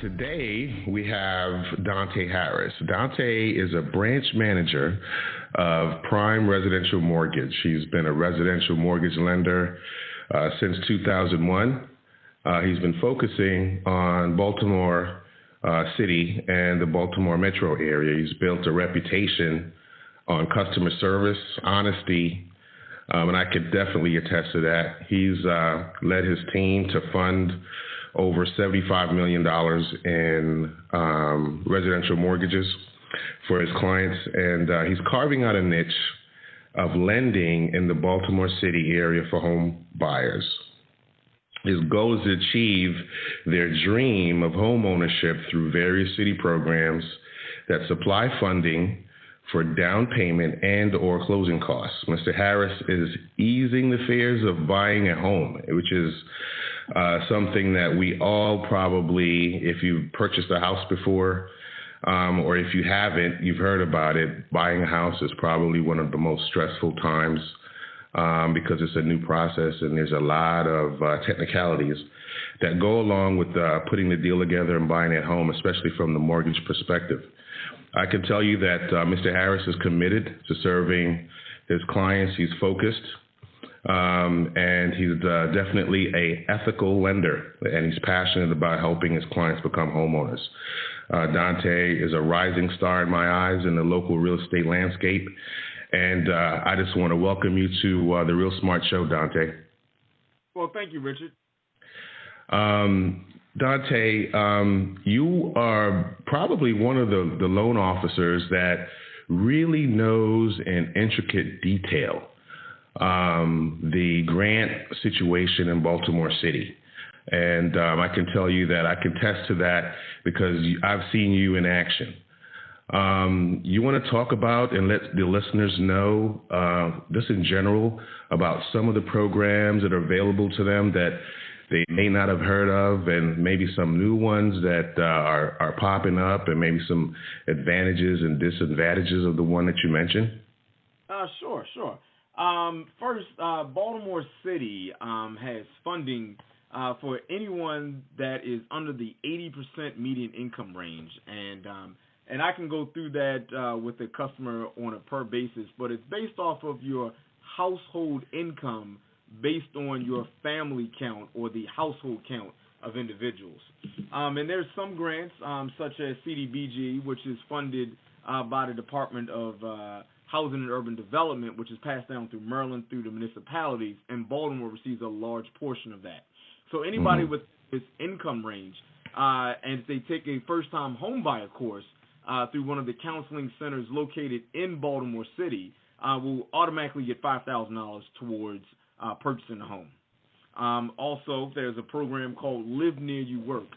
Today we have Donte Harris. Donte is a branch manager of Prime Residential Mortgage. He's been a residential mortgage lender since 2001. He's been focusing on Baltimore City and the Baltimore metro area. He's built a reputation on customer service, honesty, and I could definitely attest to that. He's led his team to fund over $75 million in residential mortgages for his clients, and he's carving out a niche of lending in the Baltimore City area for home buyers. His goal is to achieve their dream of home ownership through various city programs that supply funding for down payment and or closing costs. Mr. Harris is easing the fears of buying a home, which is something that we all probably, if you've purchased a house before, or if you haven't, you've heard about it. Buying a house is probably one of the most stressful times because it's a new process and there's a lot of technicalities that go along with putting the deal together and buying at home, especially from the mortgage perspective. I can tell you that Mr. Harris is committed to serving his clients. He's focused, and he's definitely an ethical lender, and he's passionate about helping his clients become homeowners. Donte is a rising star in my eyes in the local real estate landscape, and I just want to welcome you to the RealSmart show, Donte. Well, thank you, Richard. Donte, you are probably one of the loan officers that really knows in intricate detail the grant situation in Baltimore City. And I can tell you that I can attest to that because I've seen you in action. You want to talk about and let the listeners know, just in general, about some of the programs that are available to them that they may not have heard of, and maybe some new ones that are popping up, and maybe some advantages and disadvantages of the one that you mentioned? Sure. First, Baltimore City has funding for anyone that is under the 80% median income range, and I can go through that with the customer on a per basis, but it's based off of your household income based on your family count or the household count of individuals. And there's some grants such as CDBG, which is funded by the Department of Housing and Urban Development, which is passed down through Maryland through the municipalities, and Baltimore receives a large portion of that. So anybody with this income range, and if they take a first-time home buyer course through one of the counseling centers located in Baltimore City, will automatically get $5,000 towards purchasing a home. Also, there's a program called Live Near You Work,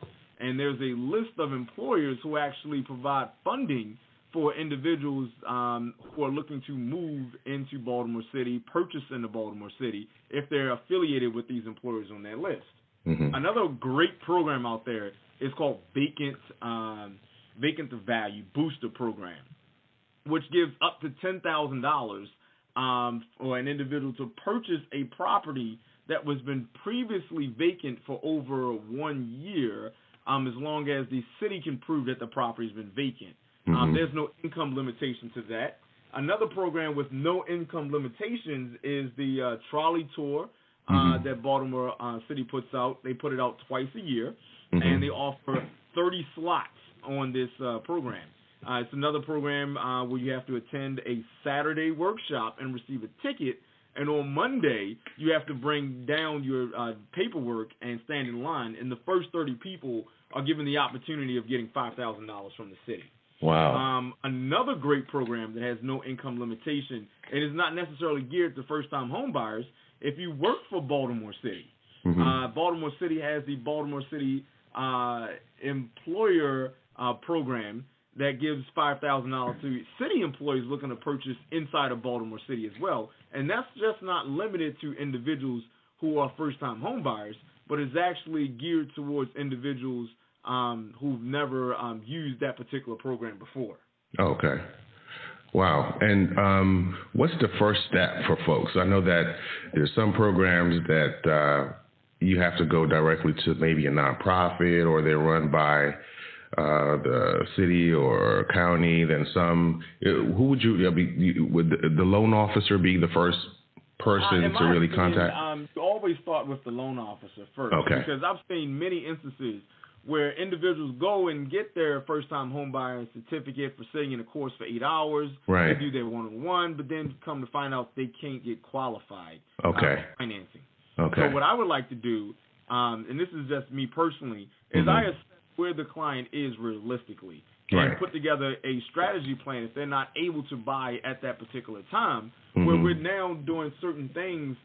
and there's a list of employers who actually provide funding for individuals who are looking to move into Baltimore City, purchase into Baltimore City, if they're affiliated with these employers on that list. Mm-hmm. Another great program out there is called Vacant to Value Booster Program, which gives up to $10,000 for an individual to purchase a property that was been previously vacant for over 1 year, as long as the city can prove that the property's been vacant. Mm-hmm. There's no income limitation to that. Another program with no income limitations is the trolley tour that Baltimore City puts out. They put it out twice a year, and they offer 30 slots on this program. It's another program where you have to attend a Saturday workshop and receive a ticket, and on Monday you have to bring down your paperwork and stand in line, and the first 30 people are given the opportunity of getting $5,000 from the city. Wow. Another great program that has no income limitation and is not necessarily geared to first-time home buyers. If you work for Baltimore City, Baltimore City has the Baltimore City employer program that gives $5,000 to city employees looking to purchase inside of Baltimore City as well. And that's just not limited to individuals who are first-time home buyers, but is actually geared towards individuals who've never used that particular program before. Okay. Wow. And what's the first step for folks? I know that there's some programs that you have to go directly to maybe a nonprofit, or they're run by the city or county, then some. Who would would the loan officer be the first person to really contact? You always start with the loan officer first. Okay. Because I've seen many instances where individuals go and get their first-time homebuyer certificate for sitting in a course for 8 hours. Right. They do their one-on-one, but then come to find out they can't get qualified for financing. Okay. So what I would like to do, and this is just me personally, is I assess where the client is realistically and put together a strategy plan if they're not able to buy at that particular time, where we're now doing certain things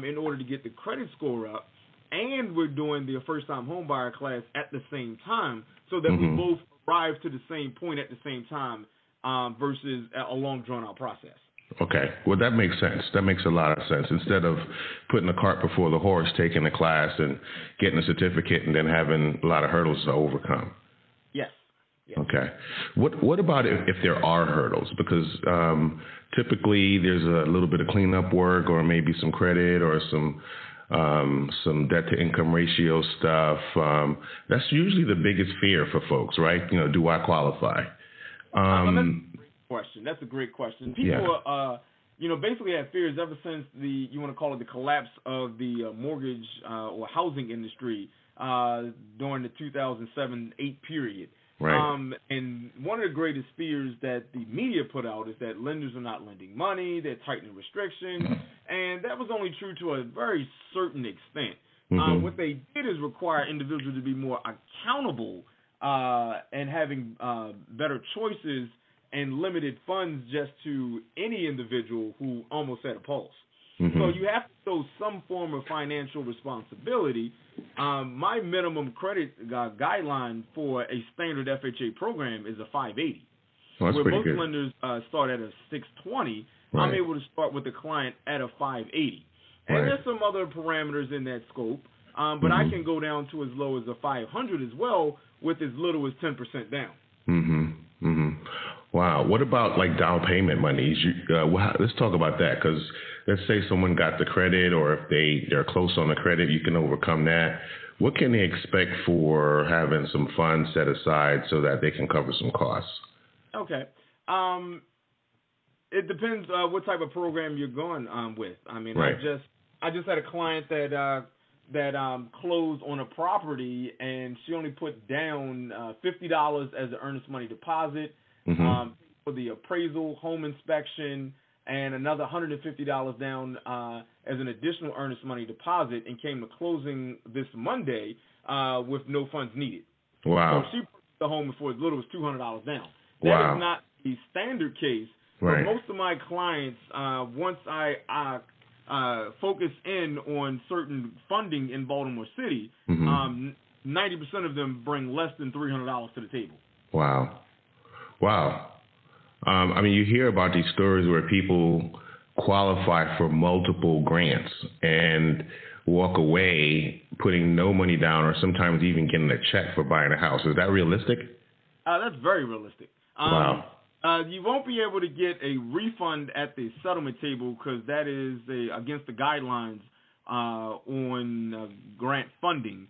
in order to get the credit score up, and we're doing the first-time homebuyer class at the same time, so that we both arrive to the same point at the same time versus a long, drawn-out process. Okay. Well, that makes sense. That makes a lot of sense. Instead of putting the cart before the horse, taking the class and getting a certificate and then having a lot of hurdles to overcome. Yes. Okay. What about if there are hurdles? Because typically there's a little bit of cleanup work, or maybe some credit, or some debt to income ratio stuff. That's usually the biggest fear for folks, right? Do I qualify? That's a great question. People, basically have fears ever since you want to call it the collapse of the mortgage or housing industry during the 2007-8 period. Right. And one of the greatest fears that the media put out is that lenders are not lending money, they're tightening restrictions, and that was only true to a very certain extent. What they did is require individuals to be more accountable and having better choices and limited funds just to any individual who almost had a pulse. So you have to show some form of financial responsibility. My minimum credit guideline for a standard FHA program is a 580. Well, that's where pretty most good. lenders start at a 620, Right. I'm able to start with the client at a 580. And Right. there's some other parameters in that scope, but I can go down to as low as a 500 as well, with as little as 10% down. Wow. What about like down payment monies? Let's talk about that, because let's say someone got the credit, or if they're close on the credit, you can overcome that. What can they expect for having some funds set aside so that they can cover some costs? Okay. It depends what type of program you're going with. I mean, Right. I just had a client that closed on a property, and she only put down $50 as an earnest money deposit for the appraisal, home inspection, and another $150 down as an additional earnest money deposit, and came to closing this Monday with no funds needed. Wow. So she purchased the home for as little as $200 down. That is not the standard case. Right. But most of my clients, once I focus in on certain funding in Baltimore City, 90% of them bring less than $300 to the table. Wow. I mean, you hear about these stories where people qualify for multiple grants and walk away putting no money down, or sometimes even getting a check for buying a house. Is that realistic? That's very realistic. Wow. You won't be able to get a refund at the settlement table, because that is against the guidelines on grant funding.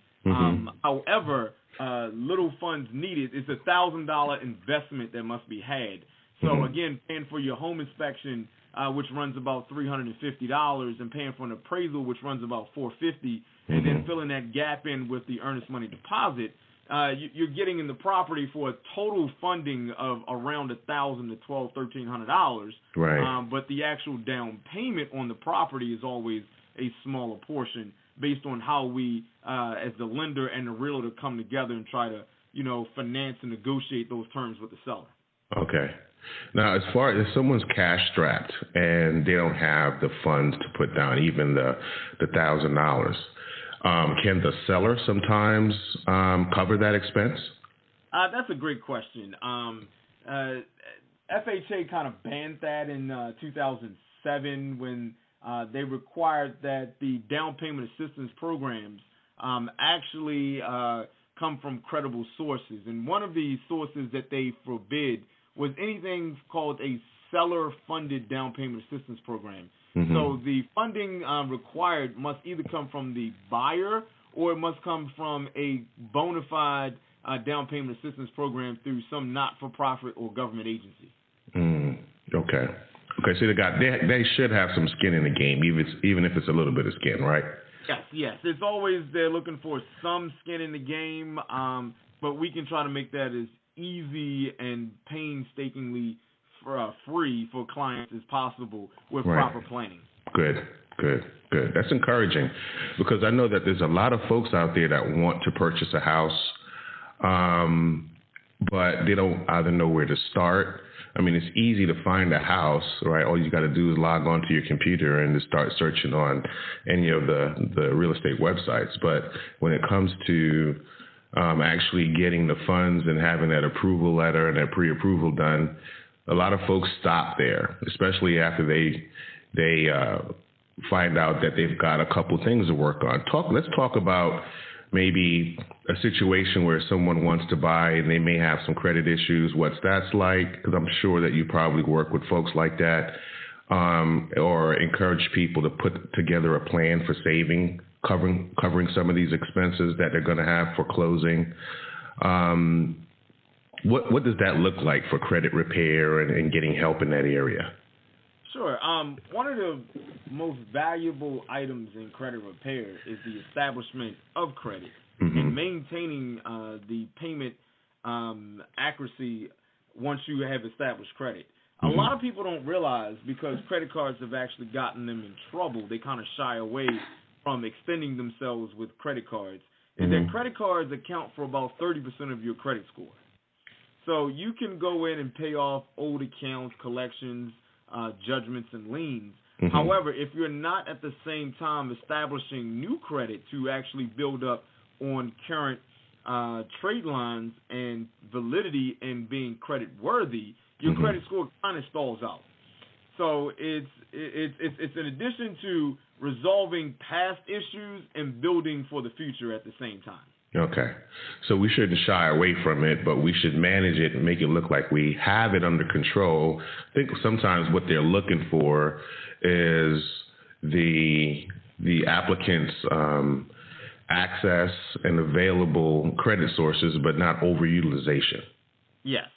However, little funds needed. It's a $1,000 investment that must be had. So again, paying for your home inspection, which runs about $350, and paying for an appraisal, which runs about $450, and then filling that gap in with the earnest money deposit, you're getting in the property for a total funding of around $1,000 to $1,200, $1,300. Right. But the actual down payment on the property is always a smaller portion, based on how we, as the lender and the realtor, come together and try to, finance and negotiate those terms with the seller. Okay. Now, as far as if someone's cash strapped and they don't have the funds to put down even the $1,000, can the seller sometimes cover that expense? That's a great question. FHA kind of banned that in 2007 when they required that the down payment assistance programs actually come from credible sources. And one of the sources that they forbid was anything called a seller-funded down payment assistance program. So the funding required must either come from the buyer or it must come from a bona fide down payment assistance program through some not-for-profit or government agency. Okay. Okay, so they should have some skin in the game, even if it's a little bit of skin, right? Yes. It's always they're looking for some skin in the game, but we can try to make that as easy and painstakingly free for clients as possible with proper planning. Good. That's encouraging because I know that there's a lot of folks out there that want to purchase a house, but they don't either know where to start. I mean, it's easy to find a house, right? All you got to do is log on to your computer and just start searching on any of the real estate websites. But when it comes to actually getting the funds and having that approval letter and that pre-approval done, a lot of folks stop there, especially after they find out that they've got a couple things to work on. Let's talk about maybe a situation where someone wants to buy and they may have some credit issues, what's that's like, because I'm sure that you probably work with folks like that, or encourage people to put together a plan for saving, covering some of these expenses that they're going to have for closing. What does that look like for credit repair and getting help in that area? Sure. One of the most valuable items in credit repair is the establishment of credit and maintaining the payment accuracy once you have established credit. A lot of people don't realize, because credit cards have actually gotten them in trouble, they kind of shy away from extending themselves with credit cards, is that credit cards account for about 30% of your credit score. So you can go in and pay off old accounts, collections, judgments, and liens. However, if you're not at the same time establishing new credit to actually build up on current trade lines and validity and being credit worthy, your credit score kind of stalls out. So it's in addition to resolving past issues and building for the future at the same time. Okay. So we shouldn't shy away from it, but we should manage it and make it look like we have it under control. I think sometimes what they're looking for is the applicant's access and available credit sources, but not overutilization. Yes.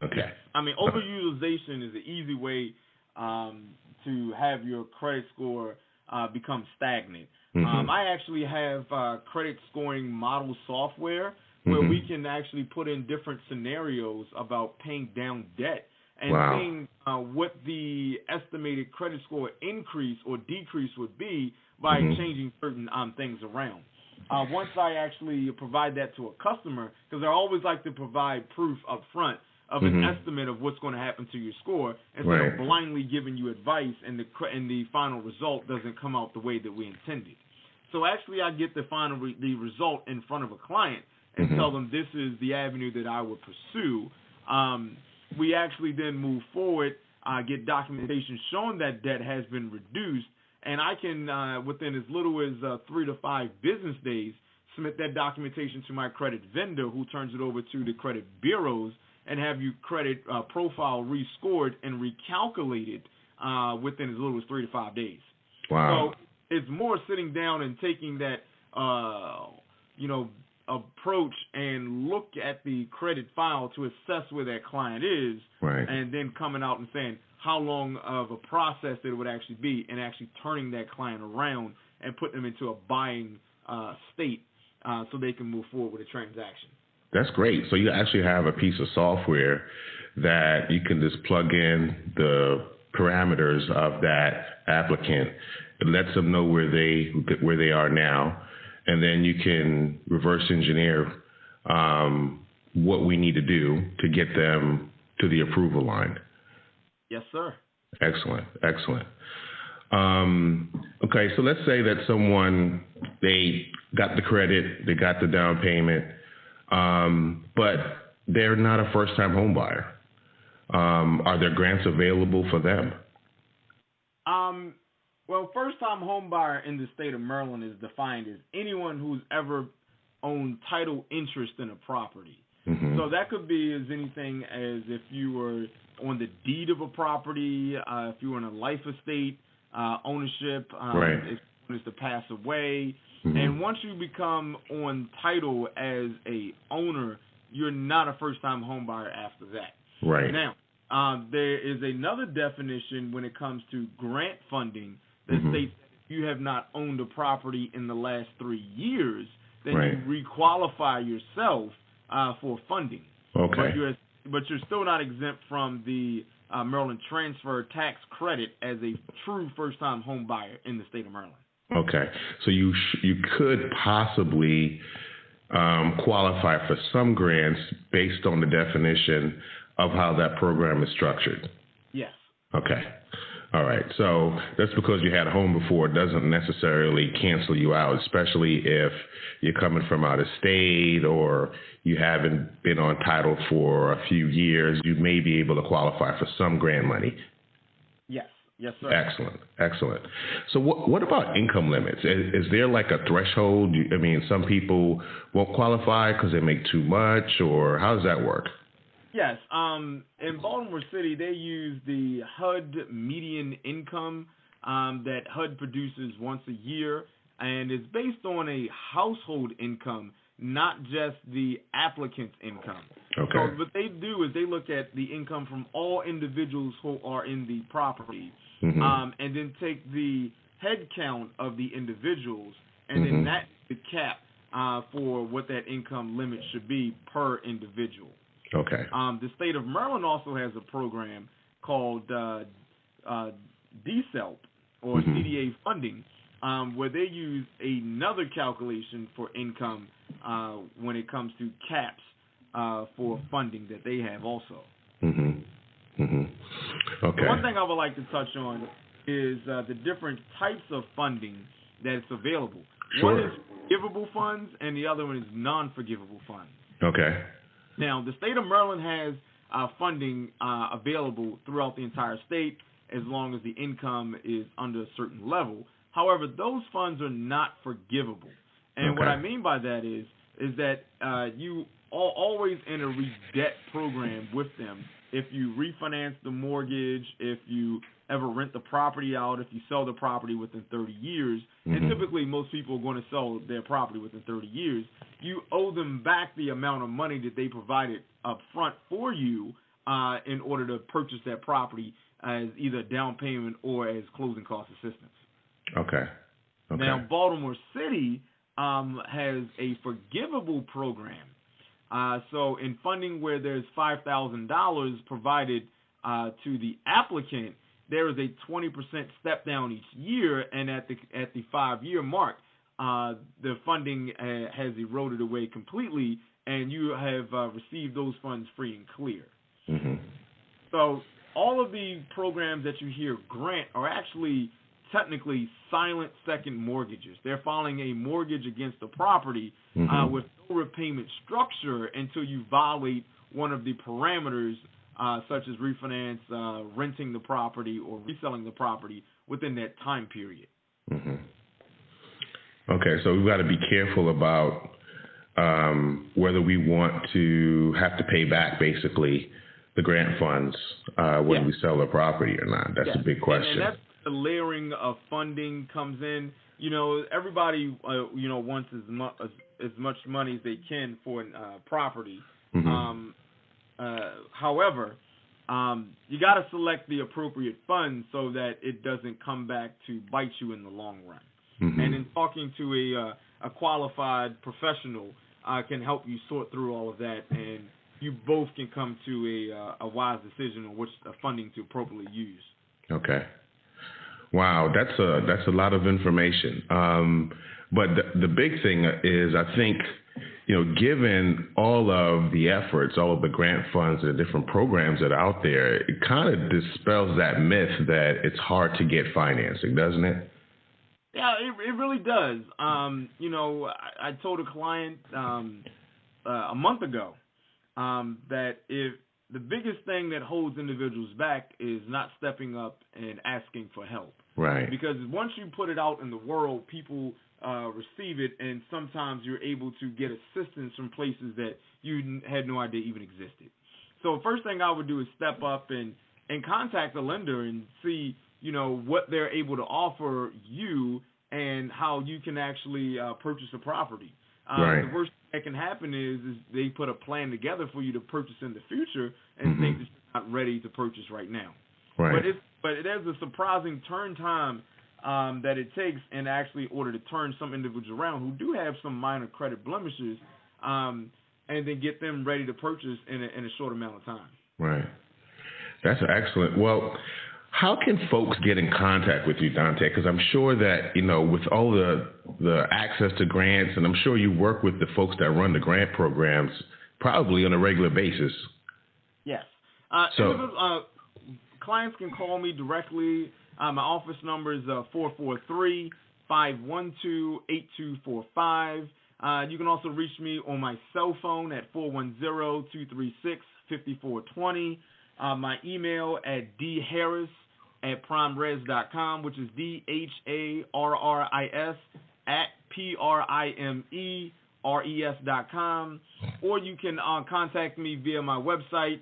Okay. Yes. I mean, overutilization is an easy way to have your credit score become stagnant. I actually have credit scoring model software where we can actually put in different scenarios about paying down debt and seeing what the estimated credit score increase or decrease would be by changing certain things around. Once I actually provide that to a customer, because I always like to provide proof up front of an estimate of what's going to happen to your score instead of blindly giving you advice and the final result doesn't come out the way that we intended. So actually I get the result in front of a client and tell them this is the avenue that I would pursue. We actually then move forward, get documentation showing that debt has been reduced, and I can, within as little as 3 to 5 business days, submit that documentation to my credit vendor, who turns it over to the credit bureaus, and have your credit profile rescored and recalculated within as little as 3 to 5 days. Wow. So it's more sitting down and taking that, approach and look at the credit file to assess where that client is, and then coming out and saying how long of a process it would actually be, and actually turning that client around and putting them into a buying state so they can move forward with a transaction. That's great. So you actually have a piece of software that you can just plug in the parameters of that applicant. It lets them know where they are now, and then you can reverse engineer what we need to do to get them to the approval line. Yes, sir. Excellent. Okay, so let's say that someone, they got the credit, they got the down payment, but they're not a first-time home buyer. Are there grants available for them? Well, first-time home buyer in the state of Maryland is defined as anyone who's ever owned title interest in a property. So that could be as anything as if you were on the deed of a property, if you were in a life estate, ownership, Right. if someone is to pass away. Mm-hmm. And once you become on title as a owner, you're not a first-time home buyer after that. Right. Now, there is another definition when it comes to grant funding that Mm-hmm. states that if you have not owned a property in the last 3 years, then Right. you requalify yourself for funding. Okay. But you're still not exempt from the Maryland transfer tax credit as a true first-time home buyer in the state of Maryland. Okay. So you could possibly qualify for some grants based on the definition of how that program is structured. Yes. Okay. All right. So that's because you had a home before doesn't necessarily cancel you out, especially if you're coming from out of state or you haven't been on title for a few years. You may be able to qualify for some grant money. Yes. Yes, sir. Excellent. Excellent. So what about income limits? Is there like a threshold? I mean, some people won't qualify because they make too much, or how does that work? Yes. In Baltimore City, they use the HUD median income that HUD produces once a year, and it's based on a household income, not just the applicant's income. Okay. So what they do is they look at the income from all individuals who are in the property, Mm-hmm. and then take the head count of the individuals, and Mm-hmm. then that's the cap for what that income limit should be per individual. Okay. The state of Maryland also has a program called DSELP, or Mm-hmm. CDA funding, where they use another calculation for income when it comes to caps for funding that they have also. Mm-hmm. Mm-hmm. Okay. The one thing I would like to touch on is the different types of funding that's available. Sure. One is forgivable funds, and the other one is non-forgivable funds. Okay. Now, the state of Maryland has funding available throughout the entire state as long as the income is under a certain level. However, those funds are not forgivable. And what I mean by that is that you always enter a debt program with them. If you refinance the mortgage, if you ever rent the property out, if you sell the property within 30 years, Mm-hmm. and typically most people are going to sell their property within 30 years, you owe them back the amount of money that they provided up front for you in order to purchase that property as either down payment or as closing cost assistance. Okay. Okay. Now, Baltimore City has a forgivable program. So in funding where there's $5,000 provided to the applicant, there is a 20% step down each year, and at the 5-year mark, the funding has eroded away completely, and you have received those funds free and clear. Mm-hmm. So all of the programs that you hear grant are actually technically silent second mortgages. They're filing a mortgage against the property Mm-hmm. with no repayment structure until you violate one of the parameters, such as refinance, renting the property, or reselling the property within that time period. Mm-hmm. Okay, so we've got to be careful about whether we want to have to pay back, basically, the grant funds when we sell the property or not. That's a big question. And that's the layering of funding comes in. You know, everybody, wants as much money as they can for property. Mm-hmm. However, you got to select the appropriate funds so that it doesn't come back to bite you in the long run. Mm-hmm. And in talking to a qualified professional can help you sort through all of that, and you both can come to a wise decision on which funding to appropriately use. Okay. Wow, that's a lot of information. But the big thing is, I think, given all of the efforts, all of the grant funds and the different programs that are out there, it kind of dispels that myth that it's hard to get financing, doesn't it? Yeah, it really does. I told a client a month ago that if the biggest thing that holds individuals back is not stepping up and asking for help. Right. Because once you put it out in the world, people receive it, and sometimes you're able to get assistance from places that you had no idea even existed. So first thing I would do is step up and contact the lender and see, what they're able to offer you and how you can actually purchase a property. Right. The worst that can happen is they put a plan together for you to purchase in the future and think that you're not ready to purchase right now. Right. But it has a surprising turn time that it takes in actually order to turn some individuals around who do have some minor credit blemishes, and then get them ready to purchase in a short amount of time. Right. That's excellent. Well, how can folks get in contact with you, Donte? Because I'm sure that, with all the access to grants, and I'm sure you work with the folks that run the grant programs probably on a regular basis. Yes. Clients can call me directly. My office number is 443-512-8245. You can also reach me on my cell phone at 410-236-5420. My email at dharris@primeres.com, which is DHARRIS@PRIMERES.com. Or you can contact me via my website,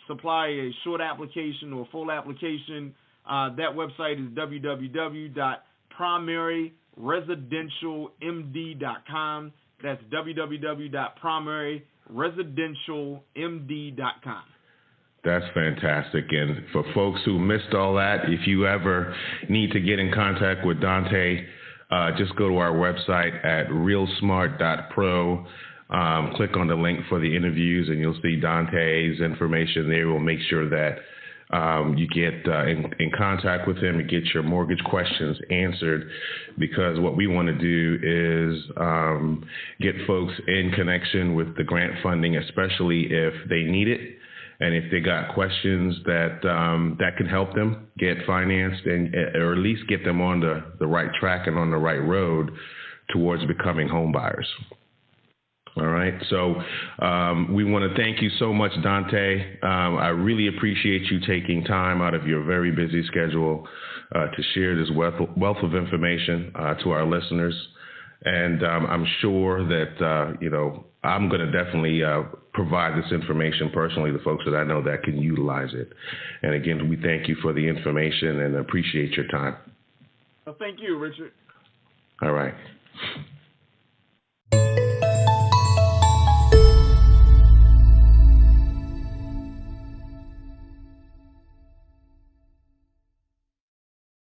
supply a short application or full application. That website is www.primaryresidentialmd.com. That's www.primaryresidentialmd.com. That's fantastic. And for folks who missed all that, if you ever need to get in contact with Donte, just go to our website at RealSmart.pro. Click on the link for the interviews, and you'll see Donte's information there. We'll make sure that you get in contact with him and get your mortgage questions answered, because what we want to do is get folks in connection with the grant funding, especially if they need it. And if they got questions that can help them get financed, or at least get them on the right track and on the right road towards becoming home buyers. All right. So we want to thank you so much, Donte. I really appreciate you taking time out of your very busy schedule to share this wealth of information to our listeners. And I'm sure that, I'm going to definitely provide this information personally to folks that I know that can utilize it. And again, we thank you for the information and appreciate your time. Well, thank you, Richard. All right.